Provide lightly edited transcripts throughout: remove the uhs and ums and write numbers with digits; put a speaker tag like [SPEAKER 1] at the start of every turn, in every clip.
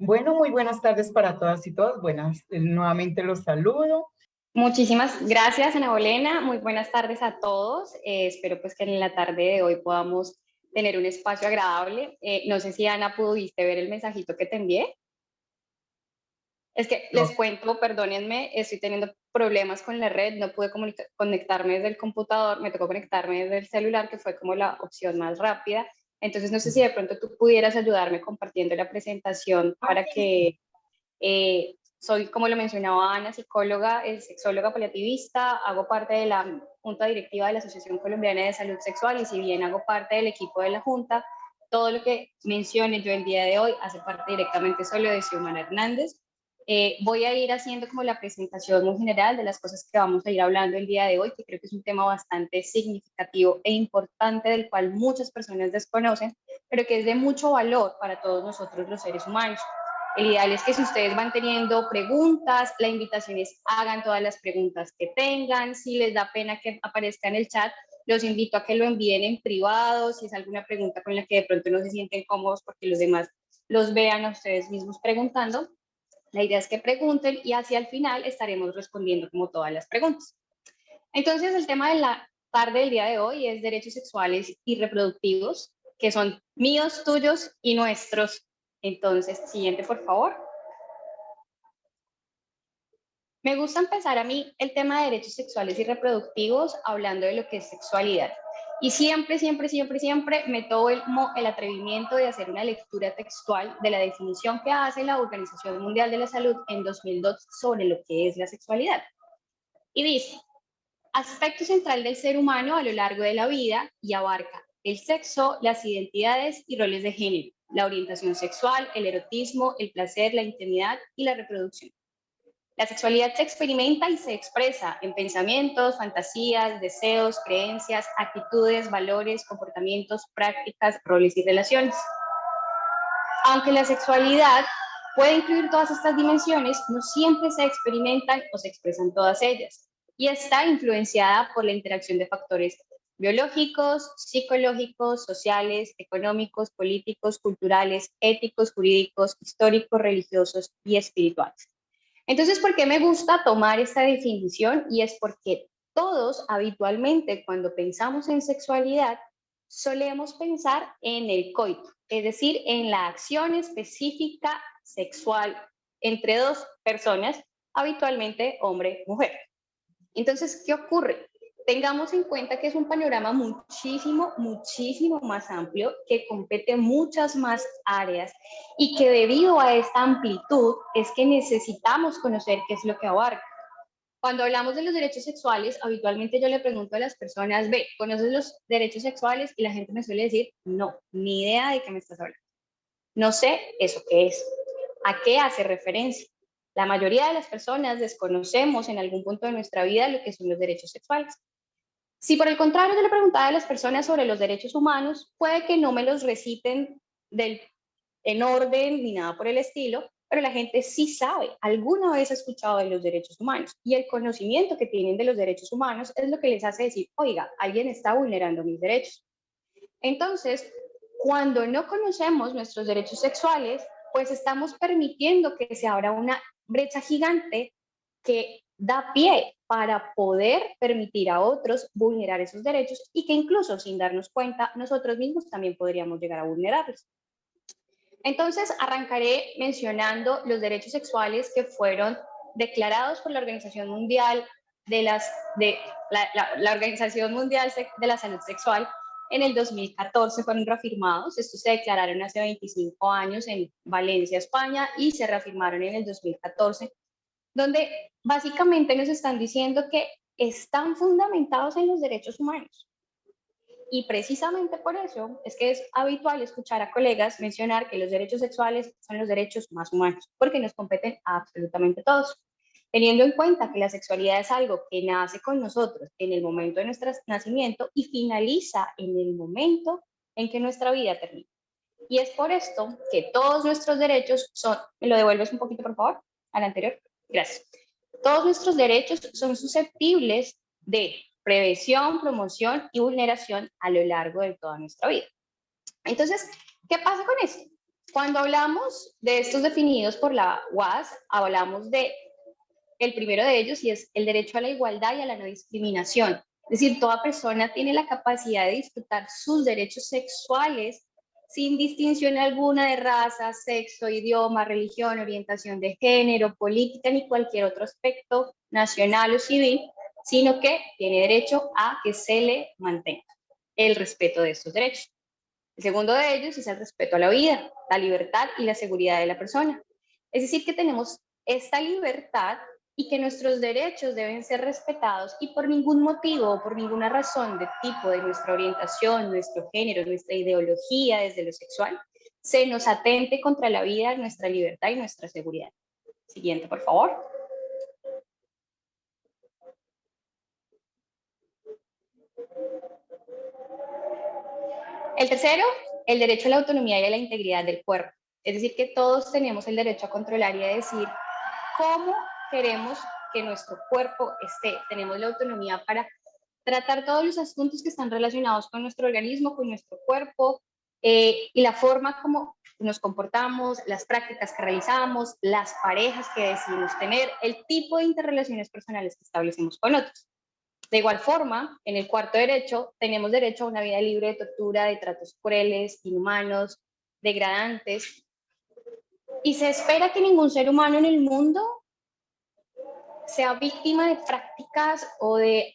[SPEAKER 1] Bueno, muy buenas tardes para todas y todos. Nuevamente los saludo.
[SPEAKER 2] Muchísimas gracias, Ana Bolena. Muy buenas tardes a todos. Espero pues que en la tarde de hoy podamos tener un espacio agradable. No sé si Ana pudiste ver el mensajito que te envié. Es que les cuento, perdónenme, estoy teniendo problemas con la red, no pude conectarme desde el computador, me tocó conectarme desde el celular, que fue como la opción más rápida. Entonces no sé si de pronto tú pudieras ayudarme compartiendo la presentación para que soy, como lo mencionaba Ana, psicóloga, sexóloga paliativista, hago parte de la Junta Directiva de la Asociación Colombiana de Salud Sexual y si bien hago parte del equipo de la Junta, todo lo que mencione yo el día de hoy hace parte directamente solo de Xiomara Hernández. Voy a ir haciendo como la presentación muy general de las cosas que vamos a ir hablando el día de hoy, que creo que es un tema bastante significativo e importante del cual muchas personas desconocen, pero que es de mucho valor para todos nosotros los seres humanos. El ideal es que si ustedes van teniendo preguntas, la invitación es hagan todas las preguntas que tengan. Si les da pena que aparezca en el chat, los invito a que lo envíen en privado. Si es alguna pregunta con la que de pronto no se sienten cómodos porque los demás los vean a ustedes mismos preguntando, la idea es que pregunten y hacia el final estaremos respondiendo como todas las preguntas. Entonces, el tema de la tarde del día de hoy es derechos sexuales y reproductivos, que son míos, tuyos y nuestros. Entonces, siguiente, por favor. Me gusta empezar a mí el tema de derechos sexuales y reproductivos hablando de lo que es sexualidad. Y siempre, siempre, siempre, siempre me tomo el atrevimiento de hacer una lectura textual de la definición que hace la Organización Mundial de la Salud en 2002 sobre lo que es la sexualidad. Y dice, aspecto central del ser humano a lo largo de la vida y abarca el sexo, las identidades y roles de género, la orientación sexual, el erotismo, el placer, la intimidad y la reproducción. La sexualidad se experimenta y se expresa en pensamientos, fantasías, deseos, creencias, actitudes, valores, comportamientos, prácticas, roles y relaciones. Aunque la sexualidad puede incluir todas estas dimensiones, no siempre se experimentan o se expresan todas ellas, y está influenciada por la interacción de factores biológicos, psicológicos, sociales, económicos, políticos, culturales, éticos, jurídicos, históricos, religiosos y espirituales. Entonces, ¿por qué me gusta tomar esta definición? Y es porque todos habitualmente cuando pensamos en sexualidad solemos pensar en el coito, es decir, en la acción específica sexual entre dos personas, habitualmente hombre-mujer. Entonces, ¿qué ocurre? Tengamos en cuenta que es un panorama muchísimo, muchísimo más amplio, que compete muchas más áreas y que debido a esta amplitud es que necesitamos conocer qué es lo que abarca. Cuando hablamos de los derechos sexuales, habitualmente yo le pregunto a las personas, ve, ¿conoces los derechos sexuales? Y la gente me suele decir, no, ni idea de qué me estás hablando. No sé eso qué es, a qué hace referencia. La mayoría de las personas desconocemos en algún punto de nuestra vida lo que son los derechos sexuales. Si por el contrario yo le preguntaba a las personas sobre los derechos humanos, puede que no me los reciten en orden ni nada por el estilo, pero la gente sí sabe, alguna vez ha escuchado de los derechos humanos y el conocimiento que tienen de los derechos humanos es lo que les hace decir, oiga, alguien está vulnerando mis derechos. Entonces, cuando no conocemos nuestros derechos sexuales, pues estamos permitiendo que se abra una brecha gigante que da pie para poder permitir a otros vulnerar esos derechos y que incluso sin darnos cuenta nosotros mismos también podríamos llegar a vulnerarlos. Entonces, arrancaré mencionando los derechos sexuales que fueron declarados por la Organización Mundial la Organización Mundial de la Salud Sexual en el 2014 fueron reafirmados. Estos se declararon hace 25 años en Valencia, España, y se reafirmaron en el 2014, donde básicamente nos están diciendo que están fundamentados en los derechos humanos. Y precisamente por eso es que es habitual escuchar a colegas mencionar que los derechos sexuales son los derechos más humanos, porque nos competen a absolutamente todos. Teniendo en cuenta que la sexualidad es algo que nace con nosotros en el momento de nuestro nacimiento y finaliza en el momento en que nuestra vida termina. Y es por esto que todos nuestros derechos son, ¿me lo devuelves un poquito por favor? Al anterior, gracias. Todos nuestros derechos son susceptibles de prevención, promoción y vulneración a lo largo de toda nuestra vida. Entonces, ¿qué pasa con esto? Cuando hablamos de estos definidos por la UAS, hablamos de el primero de ellos y es el derecho a la igualdad y a la no discriminación. Es decir, toda persona tiene la capacidad de disfrutar sus derechos sexuales sin distinción alguna de raza, sexo, idioma, religión, orientación de género, política ni cualquier otro aspecto nacional o civil, sino que tiene derecho a que se le mantenga el respeto de estos derechos. El segundo de ellos es el respeto a la vida, la libertad y la seguridad de la persona. Es decir, que tenemos esta libertad y que nuestros derechos deben ser respetados y por ningún motivo o por ninguna razón de tipo de nuestra orientación, nuestro género, nuestra ideología desde lo sexual, se nos atente contra la vida, nuestra libertad y nuestra seguridad. Siguiente, por favor. El tercero, el derecho a la autonomía y a la integridad del cuerpo. Es decir, que todos tenemos el derecho a controlar y a decir cómo queremos que nuestro cuerpo esté. Tenemos la autonomía para tratar todos los asuntos que están relacionados con nuestro organismo, con nuestro cuerpo, y la forma como nos comportamos, las prácticas que realizamos, las parejas que decidimos tener, el tipo de interrelaciones personales que establecemos con otros. De igual forma, en el cuarto derecho, tenemos derecho a una vida libre de tortura, de tratos crueles, inhumanos, degradantes, y se espera que ningún ser humano en el mundo sea víctima de prácticas o de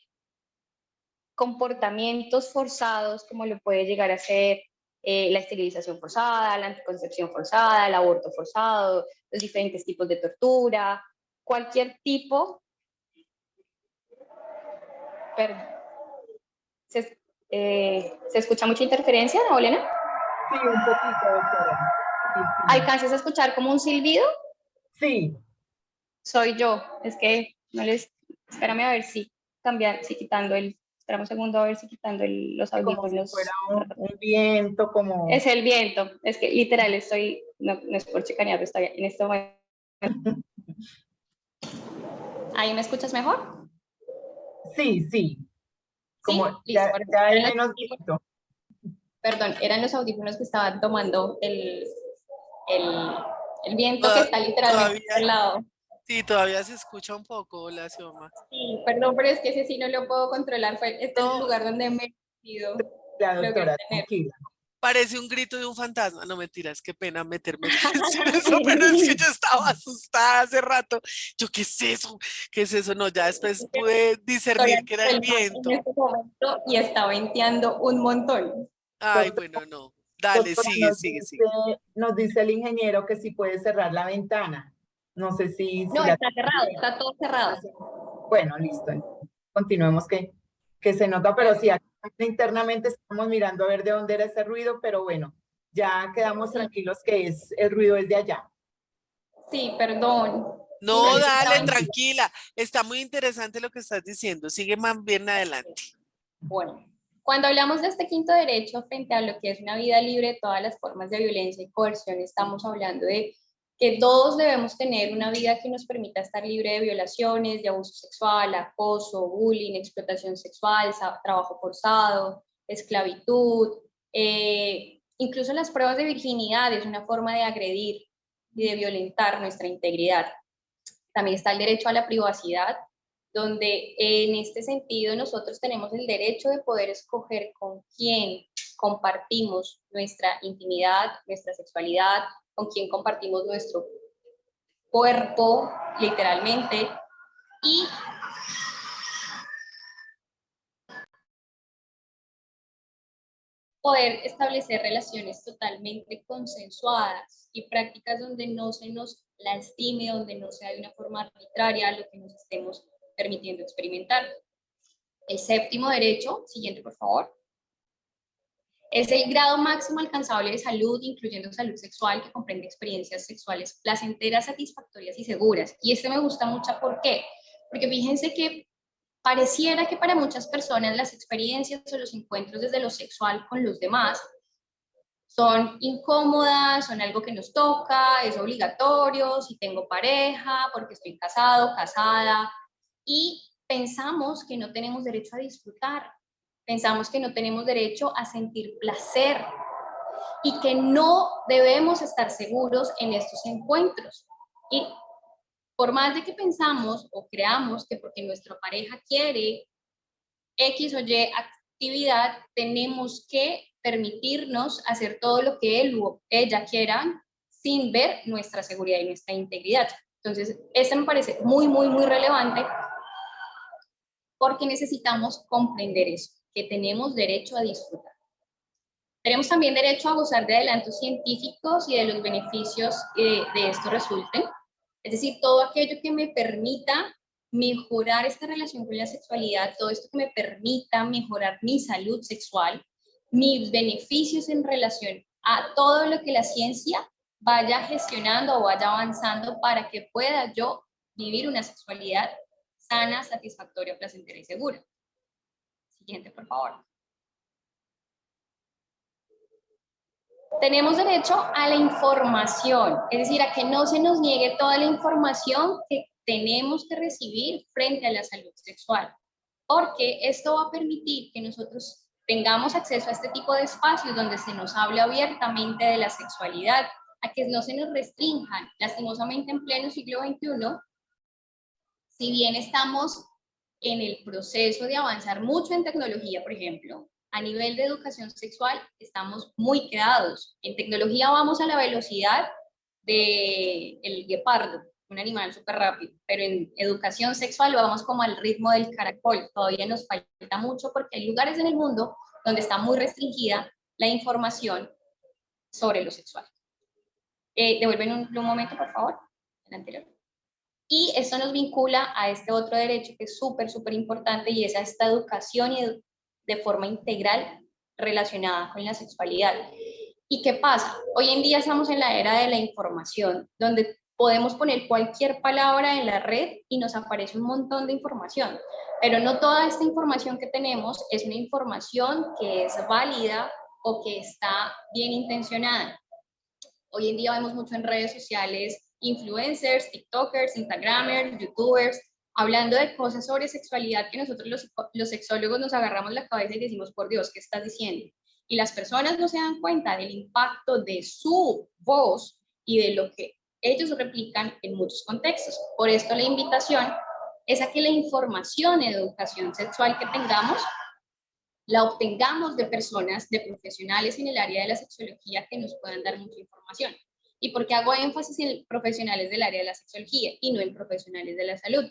[SPEAKER 2] comportamientos forzados, como lo puede llegar a ser la esterilización forzada, la anticoncepción forzada, el aborto forzado, los diferentes tipos de tortura, cualquier tipo. Perdón. ¿Se escucha mucha interferencia, Olena?
[SPEAKER 1] Sí, un poquito, doctora. Sí, sí.
[SPEAKER 2] ¿Alcanzas a escuchar como un silbido?
[SPEAKER 1] Sí.
[SPEAKER 2] Soy yo. Es que no les... Espérame a ver si cambiar, si quitando el... Espera un segundo a ver si quitando los
[SPEAKER 1] Como si fuera
[SPEAKER 2] audífonos.
[SPEAKER 1] un viento, como...
[SPEAKER 2] Es el viento. Es que literal estoy... No, no es por chicanear, estoy en este momento. ¿Ahí me escuchas mejor?
[SPEAKER 1] Sí, sí.
[SPEAKER 2] Sí,
[SPEAKER 1] Como
[SPEAKER 2] listo.
[SPEAKER 1] ya hay menos viento.
[SPEAKER 2] Perdón, eran los audífonos que estaban tomando el, el viento que
[SPEAKER 3] Toda-
[SPEAKER 2] está literalmente
[SPEAKER 3] Todavía,
[SPEAKER 2] al lado.
[SPEAKER 3] sí, todavía se escucha un poco, hola, Xioma.
[SPEAKER 2] Sí, perdón, pero es que ese sí no lo puedo controlar. Este es el
[SPEAKER 3] No,
[SPEAKER 2] lugar donde me he metido.
[SPEAKER 1] La
[SPEAKER 2] Logré
[SPEAKER 1] doctora,
[SPEAKER 2] tener.
[SPEAKER 1] tranquila.
[SPEAKER 3] parece un grito de un fantasma. No, mentiras, qué pena meterme a decir eso, pero es que yo estaba asustada hace rato. Yo, ¿qué es eso? ¿Qué es eso? No, ya después pude
[SPEAKER 2] Estoy
[SPEAKER 3] discernir que era el
[SPEAKER 2] en
[SPEAKER 3] viento.
[SPEAKER 2] este momento y está venteando un montón.
[SPEAKER 3] Ay,
[SPEAKER 1] Doctora,
[SPEAKER 3] bueno, no. Dale,
[SPEAKER 1] doctora,
[SPEAKER 3] sigue, sigue, sigue.
[SPEAKER 1] nos dice el ingeniero que si puede cerrar la ventana. No sé si
[SPEAKER 2] No,
[SPEAKER 1] la...
[SPEAKER 2] está cerrado, está todo cerrado.
[SPEAKER 1] Bueno, listo. Continuemos que se nota, pero sí, aquí internamente estamos mirando a ver de dónde era ese ruido, pero bueno, ya quedamos tranquilos que el ruido es de allá.
[SPEAKER 2] Sí, perdón. Sino
[SPEAKER 3] No,
[SPEAKER 2] que
[SPEAKER 3] dale,
[SPEAKER 2] estaba...
[SPEAKER 3] tranquila. Está muy interesante lo que estás diciendo. Sigue más bien adelante.
[SPEAKER 2] Bueno, cuando hablamos de este quinto derecho frente a lo que es una vida libre de todas las formas de violencia y coerción, estamos hablando de que todos debemos tener una vida que nos permita estar libre de violaciones, de abuso sexual, acoso, bullying, explotación sexual, trabajo forzado, esclavitud, incluso las pruebas de virginidad es una forma de agredir y de violentar nuestra integridad. También está el derecho a la privacidad, donde en este sentido nosotros tenemos el derecho de poder escoger con quién compartimos nuestra intimidad, nuestra sexualidad, con quién compartimos nuestro cuerpo, literalmente, y poder establecer relaciones totalmente consensuadas y prácticas donde no se nos lastime, donde no sea de una forma arbitraria lo que nos estemos permitiendo experimentar. El séptimo derecho, siguiente por favor, es el grado máximo alcanzable de salud, incluyendo salud sexual, que comprende experiencias sexuales placenteras, satisfactorias y seguras. Y este me gusta mucho, ¿por qué? Porque fíjense que pareciera que para muchas personas las experiencias o los encuentros desde lo sexual con los demás son incómodas, son algo que nos toca, es obligatorio, si tengo pareja, porque estoy casado, casada, y pensamos que no tenemos derecho a disfrutar, pensamos que no tenemos derecho a sentir placer. y que no debemos estar seguros en estos encuentros. Y por más de que pensamos o creamos que porque nuestra pareja quiere X o Y actividad, tenemos que permitirnos hacer todo lo que él o ella quieran sin ver nuestra seguridad y nuestra integridad. Entonces, este me parece muy, muy, muy relevante porque necesitamos comprender eso, que tenemos derecho a disfrutar. Tenemos también derecho a gozar de adelantos científicos y de los beneficios de esto resulten. Es decir, todo aquello que me permita mejorar esta relación con la sexualidad, todo esto que me permita mejorar mi salud sexual, mis beneficios en relación a todo lo que la ciencia vaya gestionando o vaya avanzando para que pueda yo vivir una sexualidad sana, satisfactoria, placentera y segura. Siguiente, por favor. Tenemos derecho a la información, es decir, a que no se nos niegue toda la información que tenemos que recibir frente a la salud sexual, porque esto va a permitir que nosotros tengamos acceso a este tipo de espacios donde se nos hable abiertamente de la sexualidad, a que no se nos restrinjan. Lastimosamente, en pleno siglo XXI, si bien estamos en el proceso de avanzar mucho en tecnología, por ejemplo, a nivel de educación sexual estamos muy quedados. En tecnología vamos a la velocidad del guepardo, un animal súper rápido, pero en educación sexual vamos como al ritmo del caracol. Todavía nos falta mucho porque hay lugares en el mundo donde está muy restringida la información sobre lo sexual. Devuelven un momento, por favor, el anterior. Y esto nos vincula a este otro derecho que es súper, súper importante, y es a esta educación y de forma integral relacionada con la sexualidad. ¿Y qué pasa? Hoy en día estamos en la era de la información, donde podemos poner cualquier palabra en la red y nos aparece un montón de información, pero no toda esta información que tenemos es una información que es válida o que está bien intencionada. Hoy en día vemos mucho en redes sociales influencers, tiktokers, instagramers, youtubers, hablando de cosas sobre sexualidad que nosotros los sexólogos nos agarramos la cabeza y decimos, por Dios, ¿qué estás diciendo? Y las personas no se dan cuenta del impacto de su voz y de lo que ellos replican en muchos contextos. Por esto la invitación es a que la información en educación sexual que tengamos la obtengamos de personas, de profesionales en el área de la sexología que nos puedan dar mucha información. ¿Y por qué hago énfasis en profesionales del área de la sexología y no en profesionales de la salud?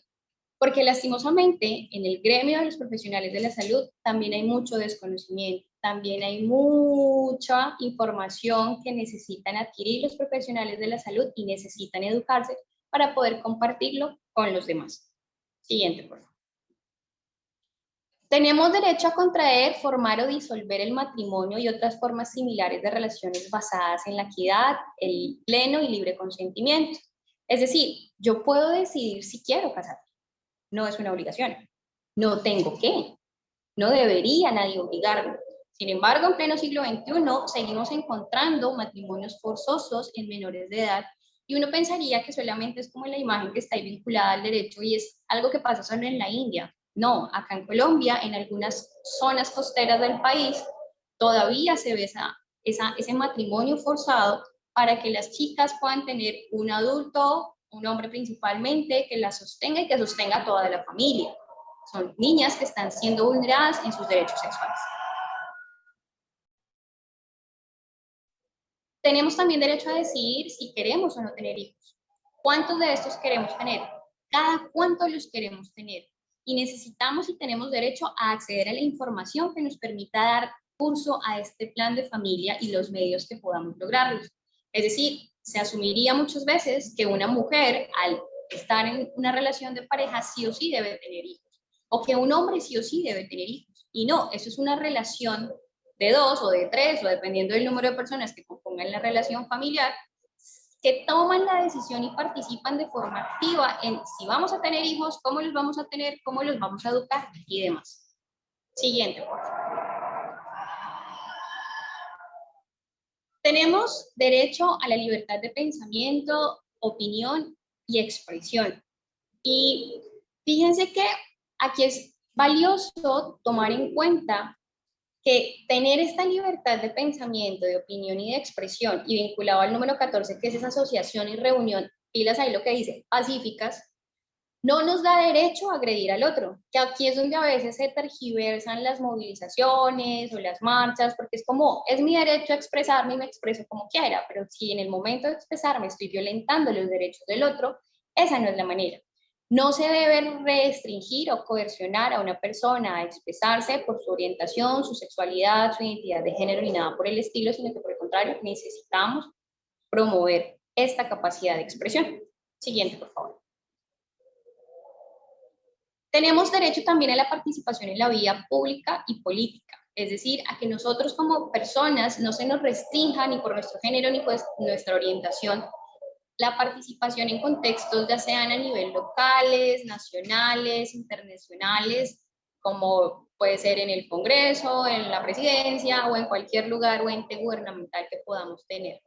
[SPEAKER 2] Porque lastimosamente en el gremio de los profesionales de la salud también hay mucho desconocimiento, también hay mucha información que necesitan adquirir los profesionales de la salud y necesitan educarse para poder compartirlo con los demás. Siguiente, por favor. Tenemos derecho a contraer, formar o disolver el matrimonio y otras formas similares de relaciones basadas en la equidad, el pleno y libre consentimiento. Es decir, yo puedo decidir si quiero casarme. No es una obligación. No tengo que. No debería nadie obligarme. Sin embargo, en pleno siglo XXI seguimos encontrando matrimonios forzosos en menores de edad y uno pensaría que solamente es como la imagen que está ahí vinculada al derecho y es algo que pasa solo en la India. No, acá en Colombia, en algunas zonas costeras del país, todavía se ve ese matrimonio forzado para que las chicas puedan tener un adulto, un hombre principalmente, que las sostenga y que sostenga a toda la familia. Son niñas que están siendo vulneradas en sus derechos sexuales. Tenemos también derecho a decidir si queremos o no tener hijos. ¿Cuántos de estos queremos tener? ¿Cada cuánto los queremos tener? Y necesitamos y tenemos derecho a acceder a la información que nos permita dar curso a este plan de familia y los medios que podamos lograrlos. Es decir, se asumiría muchas veces que una mujer, al estar en una relación de pareja, sí o sí debe tener hijos, o que un hombre sí o sí debe tener hijos. Y no, eso es una relación de 2 o de 3, o dependiendo del número de personas que compongan la relación familiar, que toman la decisión y participan de forma activa en si vamos a tener hijos, cómo los vamos a tener, cómo los vamos a educar y demás. Siguiente, por favor. Tenemos derecho a la libertad de pensamiento, opinión y expresión. Y fíjense que aquí es valioso tomar en cuenta que tener esta libertad de pensamiento, de opinión y de expresión, y vinculado al número 14, que es esa asociación y reunión, pilas ahí lo que dice, pacíficas, no nos da derecho a agredir al otro, que aquí es donde a veces se tergiversan las movilizaciones o las marchas, porque es como, es mi derecho a expresarme y me expreso como quiera, pero si en el momento de expresarme estoy violentando los derechos del otro, esa no es la manera. No se debe restringir o coercionar a una persona a expresarse por su orientación, su sexualidad, su identidad de género ni nada por el estilo, sino que por el contrario necesitamos promover esta capacidad de expresión. Siguiente, por favor. Tenemos derecho también a la participación en la vida pública y política, es decir, a que nosotros como personas no se nos restrinja ni por nuestro género ni por nuestra orientación la participación en contextos ya sean a nivel locales, nacionales, internacionales, como puede ser en el Congreso, en la presidencia o en cualquier lugar o ente gubernamental que podamos tener,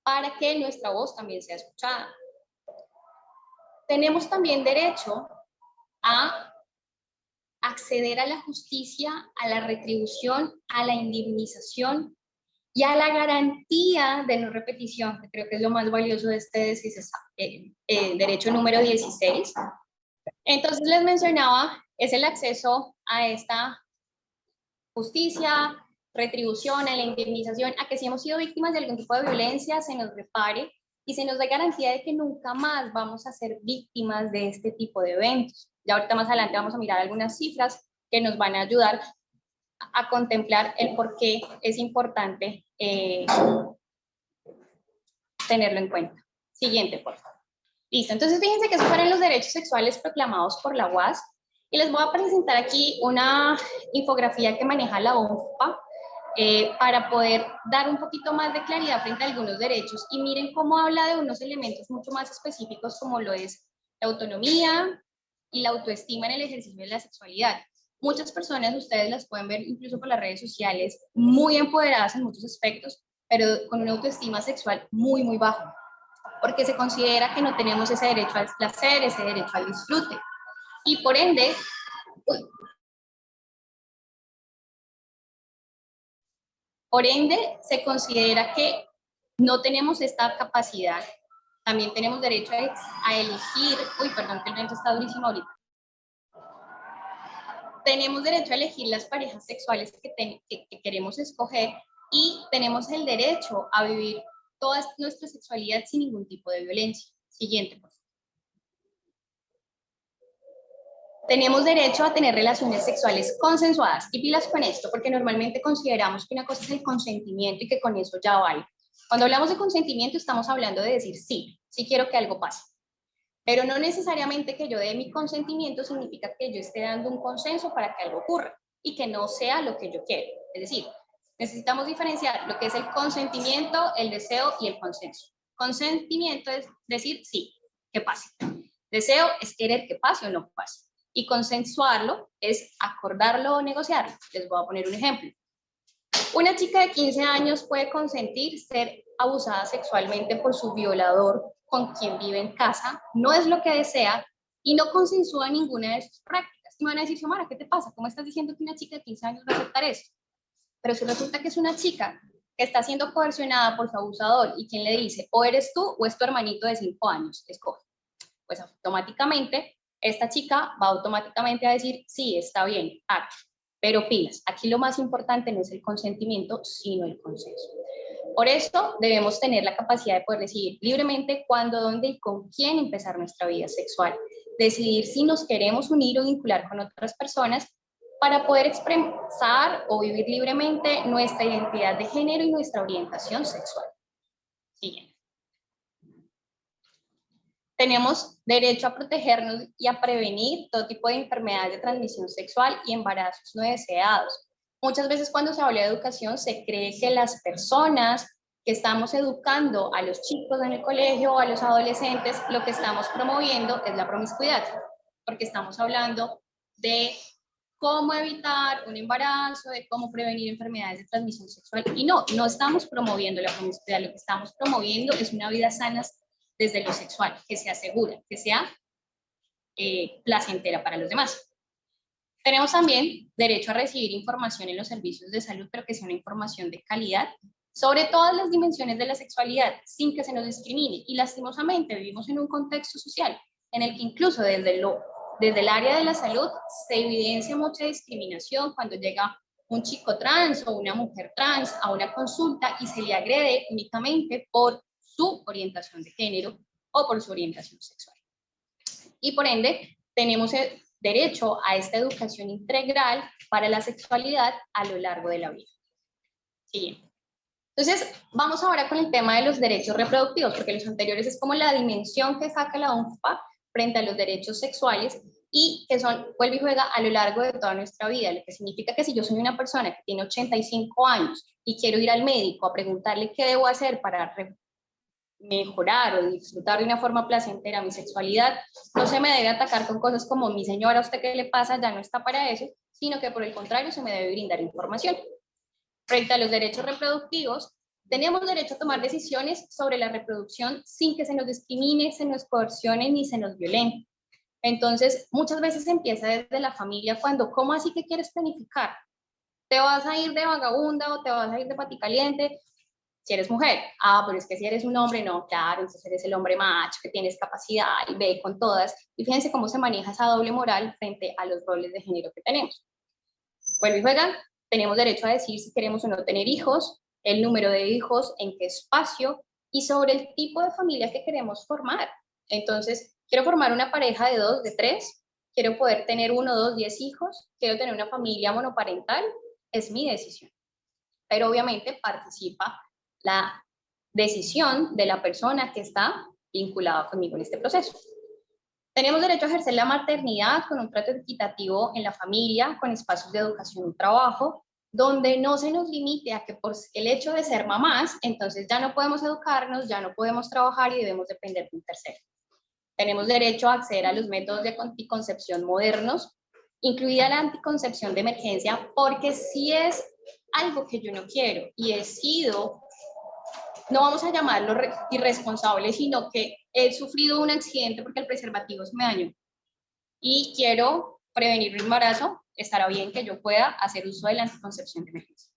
[SPEAKER 2] para que nuestra voz también sea escuchada. Tenemos también derecho a acceder a la justicia, a la retribución, a la indemnización y a la garantía de no repetición, que creo que es lo más valioso de este derecho número 16. Entonces les mencionaba, es el acceso a esta justicia, retribución, a la indemnización, a que si hemos sido víctimas de algún tipo de violencia se nos repare y se nos da garantía de que nunca más vamos a ser víctimas de este tipo de eventos. Ya ahorita más adelante vamos a mirar algunas cifras que nos van a ayudar a contemplar el por qué es importante tenerlo en cuenta. Siguiente, por favor. Listo, entonces fíjense que esos fueron los derechos sexuales proclamados por la UAS y les voy a presentar aquí una infografía que maneja la ONFPA para poder dar un poquito más de claridad frente a algunos derechos y miren cómo habla de unos elementos mucho más específicos como lo es la autonomía y la autoestima en el ejercicio de la sexualidad. Muchas personas, ustedes las pueden ver incluso por las redes sociales, muy empoderadas en muchos aspectos, pero con una autoestima sexual muy, muy baja, porque se considera que no tenemos ese derecho al placer, ese derecho al disfrute. Y por ende, se considera que no tenemos esta capacidad. También tenemos derecho a elegir, perdón que el viento está durísimo ahorita. Tenemos derecho a elegir las parejas sexuales que queremos escoger y tenemos el derecho a vivir toda nuestra sexualidad sin ningún tipo de violencia. Siguiente, por favor. Tenemos derecho a tener relaciones sexuales consensuadas. Y pilas con esto, porque normalmente consideramos que una cosa es el consentimiento y que con eso ya vale. Cuando hablamos de consentimiento estamos hablando de decir sí, sí quiero que algo pase. Pero no necesariamente que yo dé mi consentimiento significa que yo esté dando un consenso para que algo ocurra y que no sea lo que yo quiero. Es decir, necesitamos diferenciar lo que es el consentimiento, el deseo y el consenso. Consentimiento es decir sí, que pase. Deseo es querer que pase o no pase. Y consensuarlo es acordarlo o negociarlo. Les voy a poner un ejemplo. Una chica de 15 años puede consentir ser abusada sexualmente por su violador con quien vive en casa, no es lo que desea y no consensúa ninguna de sus prácticas. Y me van a decir, Xiomara, ¿qué te pasa? ¿Cómo estás diciendo que una chica de 15 años va a aceptar eso? Pero si resulta que es una chica que está siendo coercionada por su abusador y quien le dice, o eres tú o es tu hermanito de 5 años, escoge. Pues automáticamente, esta chica va automáticamente a decir, sí, está bien, haga. Pero pilas, aquí lo más importante no es el consentimiento, sino el consenso. Por eso debemos tener la capacidad de poder decidir libremente cuándo, dónde y con quién empezar nuestra vida sexual. Decidir si nos queremos unir o vincular con otras personas para poder expresar o vivir libremente nuestra identidad de género y nuestra orientación sexual. Siguiente. Tenemos derecho a protegernos y a prevenir todo tipo de enfermedades de transmisión sexual y embarazos no deseados. Muchas veces cuando se habla de educación se cree que las personas que estamos educando a los chicos en el colegio o a los adolescentes, lo que estamos promoviendo es la promiscuidad, porque estamos hablando de cómo evitar un embarazo, de cómo prevenir enfermedades de transmisión sexual. Y no estamos promoviendo la promiscuidad, lo que estamos promoviendo es una vida sana desde lo sexual, que sea segura, que sea placentera para los demás. Tenemos también derecho a recibir información en los servicios de salud, pero que sea una información de calidad sobre todas las dimensiones de la sexualidad, sin que se nos discrimine. Y lastimosamente vivimos en un contexto social en el que incluso desde el área de la salud se evidencia mucha discriminación cuando llega un chico trans o una mujer trans a una consulta y se le agrede únicamente por su orientación de género o por su orientación sexual. Y por ende, tenemos el derecho a esta educación integral para la sexualidad a lo largo de la vida. Siguiente. Entonces, vamos ahora con el tema de los derechos reproductivos, porque los anteriores es como la dimensión que saca la ONFPA frente a los derechos sexuales y que son, vuelve y juega a lo largo de toda nuestra vida, lo que significa que si yo soy una persona que tiene 85 años y quiero ir al médico a preguntarle qué debo hacer para mejorar o disfrutar de una forma placentera mi sexualidad, no se me debe atacar con cosas como mi señora, ¿a usted qué le pasa? Ya no está para eso, sino que por el contrario se me debe brindar información. Frente a los derechos reproductivos, tenemos derecho a tomar decisiones sobre la reproducción sin que se nos discrimine, se nos coercione ni se nos violente. Entonces, muchas veces empieza desde la familia cuando, ¿cómo así que quieres planificar? ¿Te vas a ir de vagabunda o te vas a ir de paticaliente? Si eres mujer, pero es que si eres un hombre, no, claro, entonces eres el hombre macho que tienes capacidad y ve con todas. Y fíjense cómo se maneja esa doble moral frente a los roles de género que tenemos. Bueno, y juegan, tenemos derecho a decir si queremos o no tener hijos, el número de hijos, en qué espacio y sobre el tipo de familia que queremos formar. Entonces, quiero formar una pareja de 2, de 3, quiero poder tener 1, 2, 10 hijos, quiero tener una familia monoparental, es mi decisión. Pero obviamente participa la decisión de la persona que está vinculada conmigo en este proceso. Tenemos derecho a ejercer la maternidad con un trato equitativo en la familia, con espacios de educación y trabajo, donde no se nos limite a que por el hecho de ser mamás, entonces ya no podemos educarnos, ya no podemos trabajar y debemos depender de un tercero. Tenemos derecho a acceder a los métodos de anticoncepción modernos, incluida la anticoncepción de emergencia, porque si es algo que yo no quiero y he sido, no vamos a llamarlo irresponsable, sino que he sufrido un accidente porque el preservativo se me dañó y quiero prevenir un embarazo, estará bien que yo pueda hacer uso de la anticoncepción de emergencia.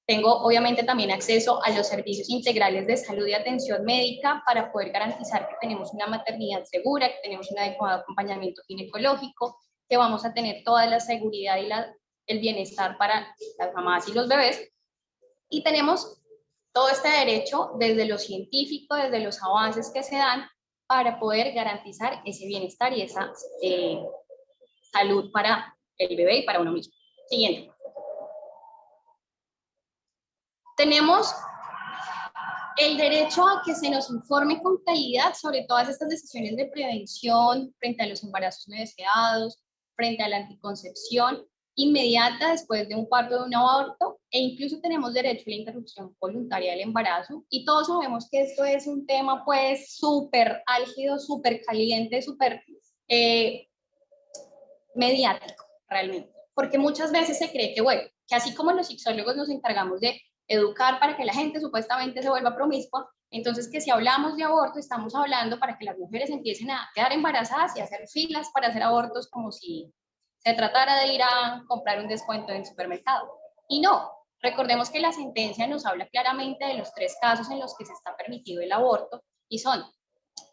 [SPEAKER 2] Tengo obviamente también acceso a los servicios integrales de salud y atención médica para poder garantizar que tenemos una maternidad segura, que tenemos un adecuado acompañamiento ginecológico, que vamos a tener toda la seguridad y el bienestar para las mamás y los bebés. Y tenemos todo este derecho desde lo científico, desde los avances que se dan para poder garantizar ese bienestar y esa salud para el bebé y para uno mismo. Siguiente. Tenemos el derecho a que se nos informe con claridad sobre todas estas decisiones de prevención frente a los embarazos no deseados, frente a la anticoncepción inmediata después de un parto o de un aborto, e incluso tenemos derecho a la interrupción voluntaria del embarazo. Y todos sabemos que esto es un tema pues súper álgido, súper caliente, súper mediático realmente, porque muchas veces se cree que, bueno, que así como los sexólogos nos encargamos de educar para que la gente supuestamente se vuelva promiscua, entonces que si hablamos de aborto estamos hablando para que las mujeres empiecen a quedar embarazadas y hacer filas para hacer abortos como si se tratara de ir a comprar un descuento en el supermercado. Y no, recordemos que la sentencia nos habla claramente de los 3 casos en los que se está permitido el aborto y son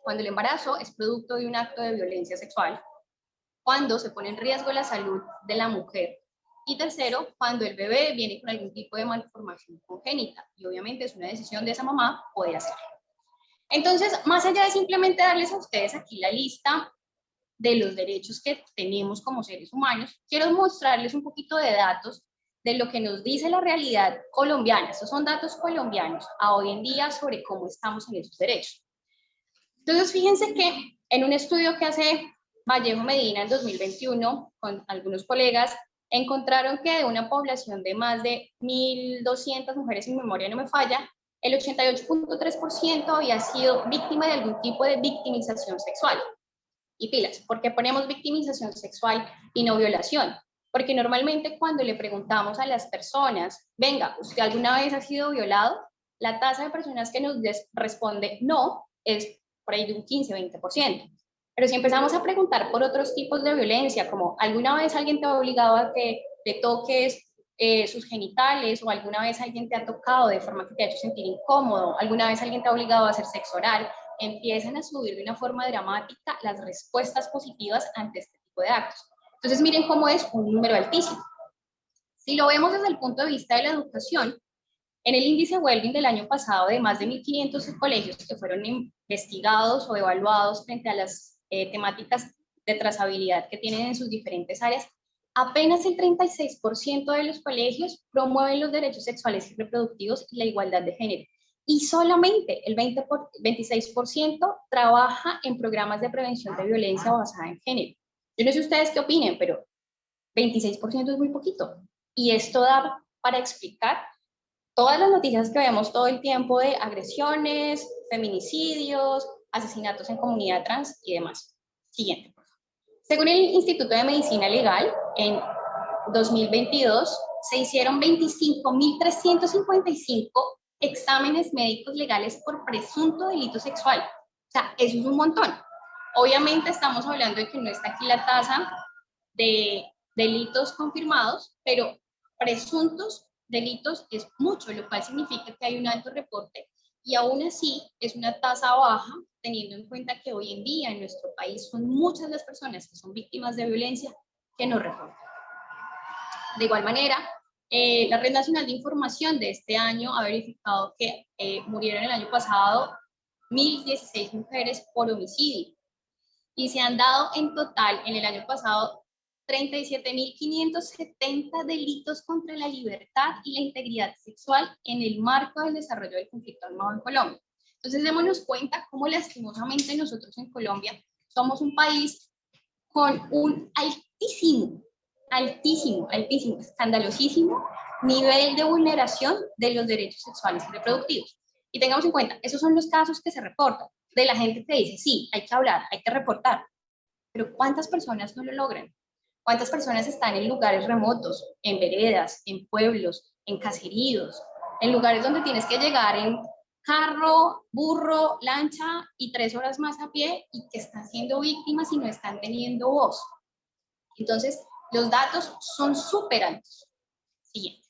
[SPEAKER 2] cuando el embarazo es producto de un acto de violencia sexual, cuando se pone en riesgo la salud de la mujer. Y tercero, cuando el bebé viene con algún tipo de malformación congénita. Y obviamente es una decisión de esa mamá poder hacerlo. Entonces, más allá de simplemente darles a ustedes aquí la lista de los derechos que tenemos como seres humanos, quiero mostrarles un poquito de datos de lo que nos dice la realidad colombiana. Estos son datos colombianos a hoy en día sobre cómo estamos en esos derechos. Entonces, fíjense que en un estudio que hace Vallejo Medina en 2021 con algunos colegas, encontraron que de una población de más de 1.200 mujeres, si mi memoria no me falla, el 88.3% había sido víctima de algún tipo de victimización sexual. Y pilas, ¿por qué ponemos victimización sexual y no violación? Porque normalmente cuando le preguntamos a las personas, venga, ¿usted alguna vez ha sido violado? La tasa de personas que nos responde no es por ahí de un 15-20%. Pero si empezamos a preguntar por otros tipos de violencia, como alguna vez alguien te ha obligado a que le toques sus genitales, o alguna vez alguien te ha tocado de forma que te ha hecho sentir incómodo, alguna vez alguien te ha obligado a hacer sexo oral, empiezan a subir de una forma dramática las respuestas positivas ante este tipo de actos. Entonces miren cómo es un número altísimo. Si lo vemos desde el punto de vista de la educación, en el índice Wellbeing del año pasado, de más de 1.500 colegios que fueron investigados o evaluados frente a las temáticas de trazabilidad que tienen en sus diferentes áreas, apenas el 36% de los colegios promueven los derechos sexuales y reproductivos y la igualdad de género. Y solamente el 26% trabaja en programas de prevención de violencia basada en género. Yo no sé ustedes qué opinen, pero 26% es muy poquito. Y esto da para explicar todas las noticias que vemos todo el tiempo de agresiones, feminicidios, asesinatos en comunidad trans y demás. Siguiente, por favor. Según el Instituto de Medicina Legal, en 2022 se hicieron 25.355 exámenes médicos legales por presunto delito sexual. O sea, eso es un montón. Obviamente estamos hablando de que no está aquí la tasa de delitos confirmados, pero presuntos delitos es mucho, lo cual significa que hay un alto reporte, y aún así es una tasa baja, teniendo en cuenta que hoy en día en nuestro país son muchas las personas que son víctimas de violencia que no reportan. De igual manera, la Red Nacional de Información de este año ha verificado que murieron el año pasado 1.016 mujeres por homicidio, y se han dado en total en el año pasado 37.570 delitos contra la libertad y la integridad sexual en el marco del desarrollo del conflicto armado en Colombia. Entonces, démonos cuenta cómo lastimosamente nosotros en Colombia somos un país con un altísimo, escandalosísimo nivel de vulneración de los derechos sexuales y reproductivos. Y tengamos en cuenta, esos son los casos que se reportan, de la gente que dice, sí, hay que hablar, hay que reportar, pero ¿cuántas personas no lo logran? ¿Cuántas personas están en lugares remotos, en veredas, en pueblos, en caseríos, en lugares donde tienes que llegar en carro, burro, lancha y 3 horas más a pie, y que están siendo víctimas y no están teniendo voz? Entonces, los datos son súper altos. Siguiente.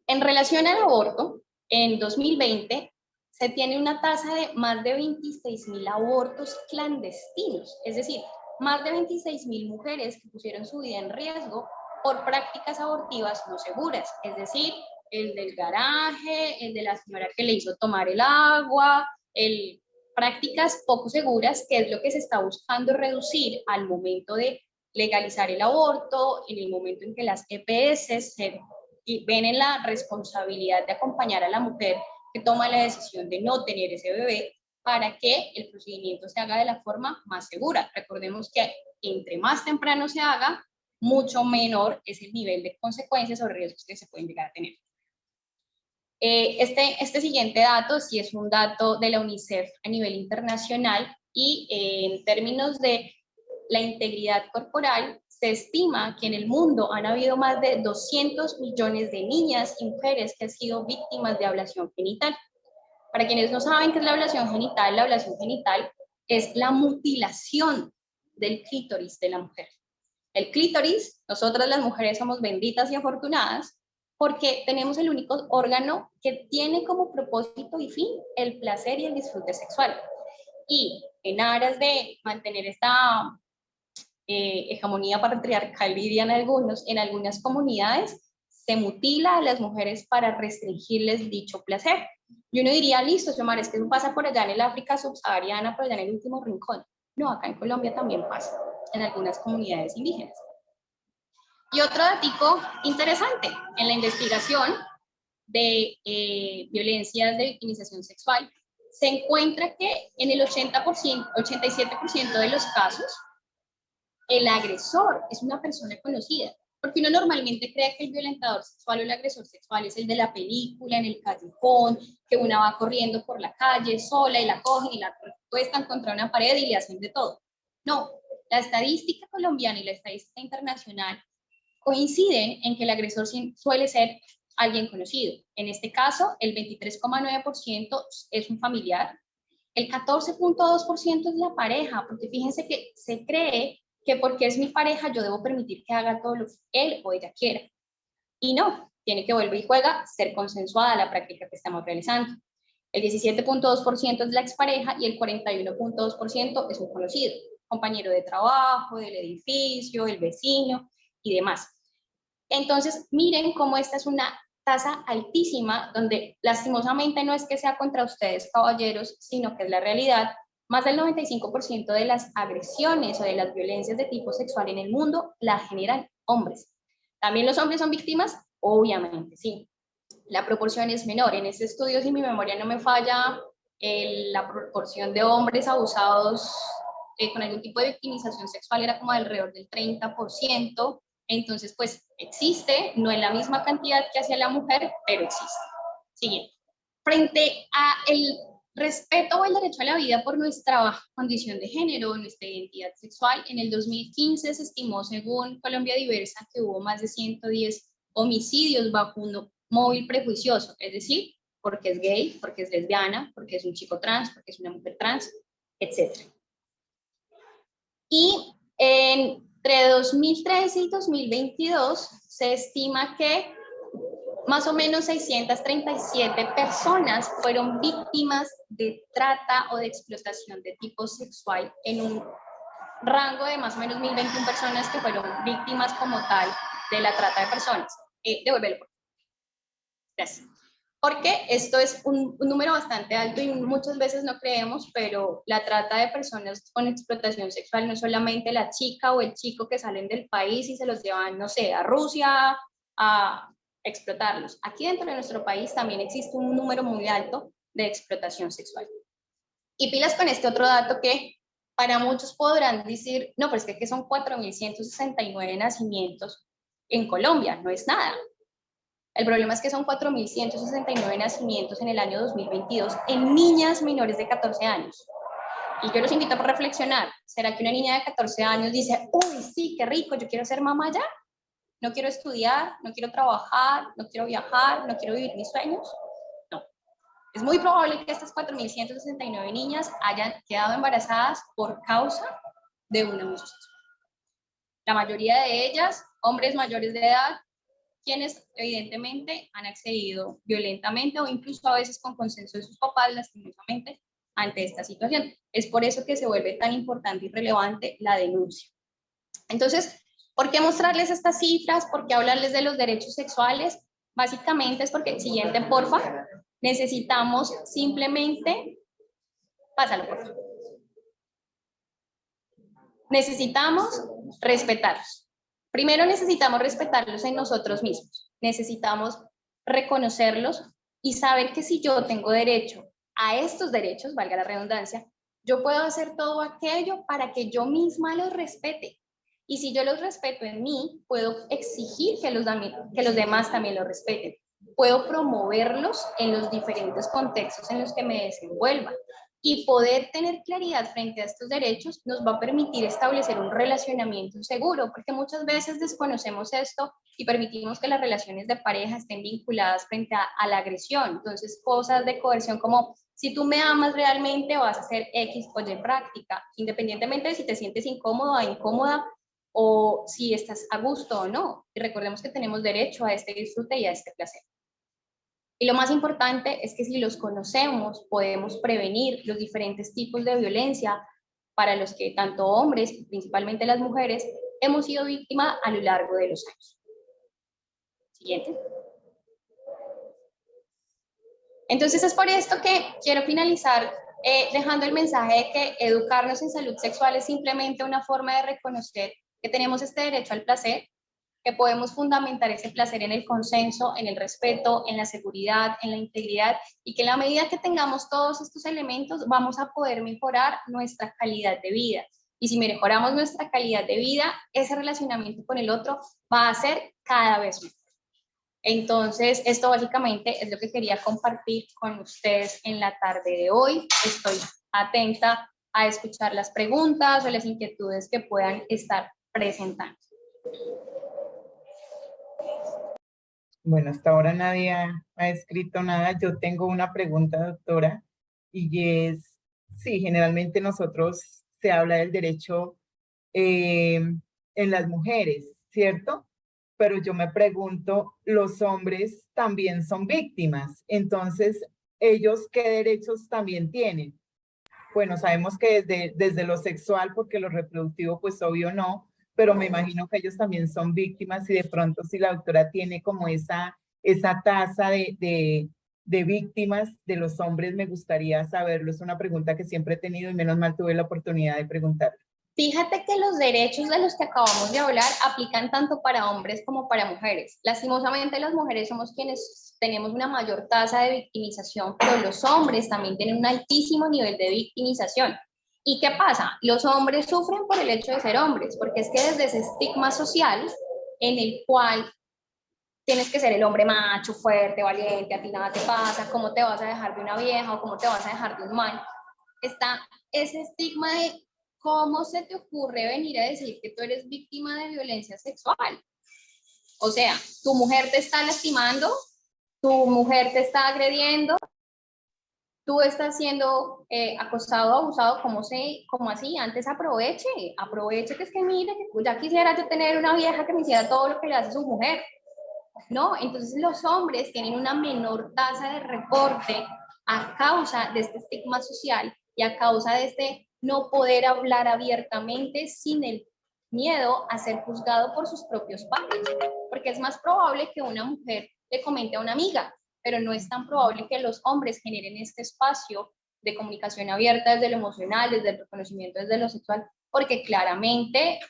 [SPEAKER 2] En relación al aborto, en 2020 se tiene una tasa de más de 26.000 abortos clandestinos, es decir, más de 26.000 mujeres que pusieron su vida en riesgo por prácticas abortivas no seguras, es decir, el del garaje, el de la señora que le hizo tomar el agua, prácticas poco seguras, que es lo que se está buscando reducir al momento de legalizar el aborto, en el momento en que las EPS ven en la responsabilidad de acompañar a la mujer que toma la decisión de no tener ese bebé, para que el procedimiento se haga de la forma más segura. Recordemos que entre más temprano se haga, mucho menor es el nivel de consecuencias o riesgos que se pueden llegar a tener. Este siguiente dato sí es un dato de la UNICEF a nivel internacional, y en términos de la integridad corporal, se estima que en el mundo han habido más de 200 millones de niñas y mujeres que han sido víctimas de ablación genital. Para quienes no saben qué es la ablación genital es la mutilación del clítoris de la mujer. El clítoris, nosotras las mujeres somos benditas y afortunadas porque tenemos el único órgano que tiene como propósito y fin el placer y el disfrute sexual. Y en aras de mantener esta hegemonía patriarcal, dirían algunos, en algunas comunidades se mutila a las mujeres para restringirles dicho placer. Y uno diría, listo, Xiomara, es que eso pasa por allá en el África subsahariana, por allá en el último rincón. No, acá en Colombia también pasa, en algunas comunidades indígenas. Y otro datico interesante, en la investigación de violencias de victimización sexual, se encuentra que en el 87% de los casos, el agresor es una persona conocida, porque uno normalmente cree que el violentador sexual o el agresor sexual es el de la película, en el callejón, que una va corriendo por la calle sola y la cogen y la puestan contra una pared y le hacen de todo. No, la estadística colombiana y la estadística internacional coinciden en que el agresor suele ser alguien conocido. En este caso, el 23,9% es un familiar, El 14.2% es la pareja, porque fíjense que se cree que porque es mi pareja yo debo permitir que haga todo lo que él o ella quiera. Y no, tiene que volver y juega ser consensuada la práctica que estamos realizando. El 17.2% es la expareja y el 41.2% es un conocido, compañero de trabajo, del edificio, el vecino y demás. Entonces, miren cómo esta es una tasa altísima, donde lastimosamente no es que sea contra ustedes, caballeros, sino que es la realidad. Más del 95% de las agresiones o de las violencias de tipo sexual en el mundo la generan hombres. ¿También los hombres son víctimas? Obviamente, sí. La proporción es menor. En este estudio, si mi memoria no me falla, la proporción de hombres abusados con algún tipo de victimización sexual era como alrededor del 30%. Entonces, pues existe, no en la misma cantidad que hacia la mujer, pero existe. Siguiente. Frente a el respeto o el derecho a la vida por nuestra condición de género, nuestra identidad sexual, en el 2015 se estimó, según Colombia Diversa, que hubo más de 110 homicidios bajo un móvil prejuicioso, es decir, porque es gay, porque es lesbiana, porque es un chico trans, porque es una mujer trans, etc. Y entre 2013 y 2022 se estima que más o menos 637 personas fueron víctimas de trata o de explotación de tipo sexual en un rango de más o menos 1021 personas que fueron víctimas como tal de la trata de personas. Devuélvelo, por favor. Gracias. Porque esto es un número bastante alto y muchas veces no creemos, pero la trata de personas con explotación sexual no es solamente la chica o el chico que salen del país y se los llevan, no sé, a Rusia a explotarlos. Aquí dentro de nuestro país también existe un número muy alto de explotación sexual. Y pilas con este otro dato que para muchos podrán decir, no, pero es que son 4.169 nacimientos en Colombia, no es nada. El problema es que son 4.169 nacimientos en el año 2022 en niñas menores de 14 años. Y yo los invito a reflexionar. ¿Será que una niña de 14 años dice, uy, sí, qué rico, yo quiero ser mamá ya? No quiero estudiar, no quiero trabajar, no quiero viajar, no quiero vivir mis sueños? No. Es muy probable que estas 4.169 niñas hayan quedado embarazadas por causa de un abuso sexual. La mayoría de ellas, hombres mayores de edad, quienes evidentemente han accedido violentamente o incluso a veces con consenso de sus papás, lastimosamente, ante esta situación. Es por eso que se vuelve tan importante y relevante la denuncia. Entonces, ¿por qué mostrarles estas cifras? ¿Por qué hablarles de los derechos sexuales? Básicamente es porque, siguiente, porfa, necesitamos simplemente, pásalo, por favor. Necesitamos respetarlos. Primero necesitamos respetarlos en nosotros mismos. Necesitamos reconocerlos y saber que si yo tengo derecho a estos derechos, valga la redundancia, yo puedo hacer todo aquello para que yo misma los respete. Y si yo los respeto en mí, puedo exigir que los demás también los respeten. Puedo promoverlos en los diferentes contextos en los que me desenvuelva. Y poder tener claridad frente a estos derechos nos va a permitir establecer un relacionamiento seguro, porque muchas veces desconocemos esto y permitimos que las relaciones de pareja estén vinculadas frente a la agresión. Entonces, cosas de coerción como, si tú me amas realmente, vas a hacer X o Y práctica, independientemente de si te sientes incómodo o incómoda, o si estás a gusto o no. Y recordemos que tenemos derecho a este disfrute y a este placer. Y lo más importante es que si los conocemos, podemos prevenir los diferentes tipos de violencia para los que tanto hombres, principalmente las mujeres, hemos sido víctimas a lo largo de los años. Siguiente. Entonces es por esto que quiero finalizar dejando el mensaje de que educarnos en salud sexual es simplemente una forma de reconocer que tenemos este derecho al placer, que podemos fundamentar ese placer en el consenso, en el respeto, en la seguridad, en la integridad, y que en la medida que tengamos todos estos elementos vamos a poder mejorar nuestra calidad de vida. Y si mejoramos nuestra calidad de vida, ese relacionamiento con el otro va a ser cada vez mejor. Entonces, esto básicamente es lo que quería compartir con ustedes en la tarde de hoy. Estoy atenta a escuchar las preguntas o las inquietudes que puedan estar presentando.
[SPEAKER 1] Bueno, hasta ahora nadie ha escrito nada. Yo tengo una pregunta, doctora, y es sí, generalmente nosotros se habla del derecho eh, en las mujeres, ¿cierto? Pero yo me pregunto, los hombres también son víctimas, entonces, ¿ellos qué derechos también tienen? Bueno, sabemos que desde lo sexual, porque lo reproductivo, pues obvio no, pero me imagino que ellos también son víctimas y de pronto si la doctora tiene como esa tasa de víctimas de los hombres, me gustaría saberlo. Es una pregunta que siempre he tenido y menos mal tuve la oportunidad de preguntar.
[SPEAKER 2] Fíjate que los derechos de los que acabamos de hablar aplican tanto para hombres como para mujeres. Lastimosamente las mujeres somos quienes tenemos una mayor tasa de victimización, pero los hombres también tienen un altísimo nivel de victimización. ¿Y qué pasa? Los hombres sufren por el hecho de ser hombres, porque es que desde ese estigma social en el cual tienes que ser el hombre macho, fuerte, valiente, a ti nada te pasa, cómo te vas a dejar de una vieja o cómo te vas a dejar de un man, está ese estigma de cómo se te ocurre venir a decir que tú eres víctima de violencia sexual. O sea, tu mujer te está lastimando, tu mujer te está agrediendo, tú estás siendo acosado, abusado, como así, antes aproveche que es que mire, que ya quisiera yo tener una vieja que me hiciera todo lo que le hace su mujer. ¿No? Entonces los hombres tienen una menor tasa de reporte a causa de este estigma social y a causa de este no poder hablar abiertamente sin el miedo a ser juzgado por sus propios padres, porque es más probable que una mujer le comente a una amiga, pero no es tan probable que los hombres generen este espacio de comunicación abierta desde lo emocional, desde el reconocimiento, desde lo sexual, porque claramente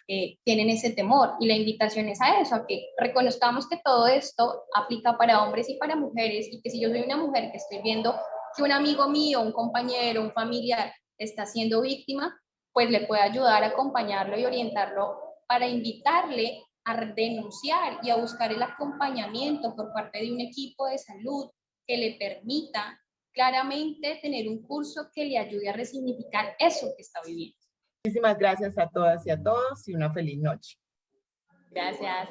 [SPEAKER 2] tienen ese temor. Y la invitación es a eso, a que reconozcamos que todo esto aplica para hombres y para mujeres, y que si yo soy una mujer que estoy viendo que un amigo mío, un compañero, un familiar está siendo víctima, pues le puede ayudar a acompañarlo y orientarlo para invitarle a denunciar y a buscar el acompañamiento por parte de un equipo de salud que le permita claramente tener un curso que le ayude a resignificar eso que está viviendo.
[SPEAKER 1] Muchísimas gracias a todas y a todos y una feliz noche.
[SPEAKER 2] Gracias.